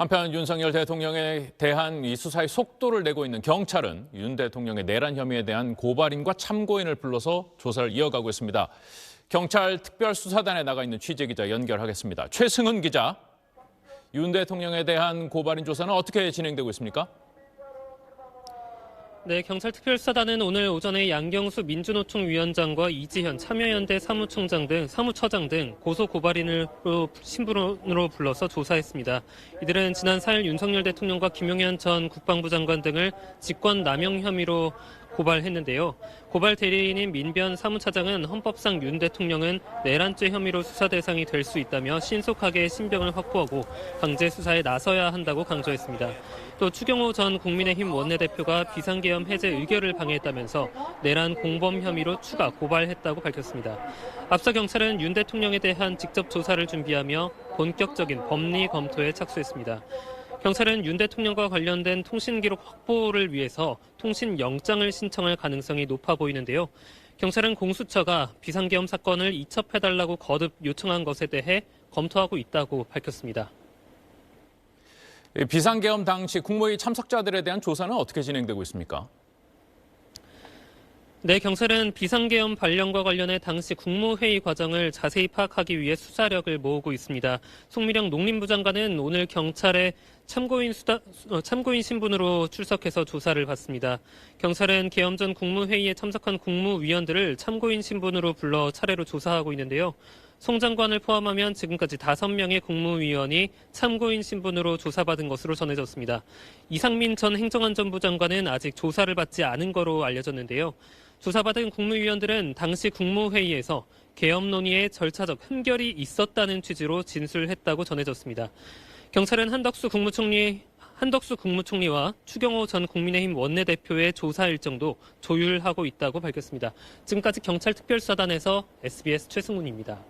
한편 윤석열 대통령에 대한 이 수사의 속도를 내고 있는 경찰은 윤 대통령의 내란 혐의에 대한 고발인과 참고인을 불러서 조사를 이어가고 있습니다. 경찰 특별수사단에 나가 있는 취재기자 연결하겠습니다. 최승은 기자, 윤 대통령에 대한 고발인 조사는 어떻게 진행되고 있습니까? 네, 경찰 특별수사단은 오늘 오전에 양경수 민주노총 위원장과 이지현 참여연대 사무총장 등 사무처장 등 고소고발인으로 신분으로 불러서 조사했습니다. 이들은 지난 4일 윤석열 대통령과 김용현 전 국방부 장관 등을 직권남용 혐의로 고발했는데요. 고발 대리인인 민변 사무차장은 헌법상 윤 대통령은 내란죄 혐의로 수사 대상이 될 수 있다며 신속하게 신병을 확보하고 강제 수사에 나서야 한다고 강조했습니다. 또 추경호 전 국민의힘 원내대표가 비상계엄 해제 의결을 방해했다면서 내란 공범 혐의로 추가 고발했다고 밝혔습니다. 앞서 경찰은 윤 대통령에 대한 직접 조사를 준비하며 본격적인 법리 검토에 착수했습니다. 경찰은 윤 대통령과 관련된 통신 기록 확보를 위해서 통신 영장을 신청할 가능성이 높아 보이는데요. 경찰은 공수처가 비상계엄 사건을 이첩해달라고 거듭 요청한 것에 대해 검토하고 있다고 밝혔습니다. 비상계엄 당시 국무회의 참석자들에 대한 조사는 어떻게 진행되고 있습니까? 네, 경찰은 비상계엄 발령과 관련해 당시 국무회의 과정을 자세히 파악하기 위해 수사력을 모으고 있습니다. 송미령 농림부 장관은 오늘 경찰에 참고인 신분으로 출석해서 조사를 받습니다. 경찰은 계엄 전 국무회의에 참석한 국무위원들을 참고인 신분으로 불러 차례로 조사하고 있는데요. 송 장관을 포함하면 지금까지 5명의 국무위원이 참고인 신분으로 조사받은 것으로 전해졌습니다. 이상민 전 행정안전부 장관은 아직 조사를 받지 않은 거로 알려졌는데요. 조사받은 국무위원들은 당시 국무회의에서 계엄 논의에 절차적 흠결이 있었다는 취지로 진술했다고 전해졌습니다. 경찰은 한덕수 국무총리와 추경호 전 국민의힘 원내대표의 조사 일정도 조율하고 있다고 밝혔습니다. 지금까지 경찰 특별수사단에서 SBS 최승훈입니다.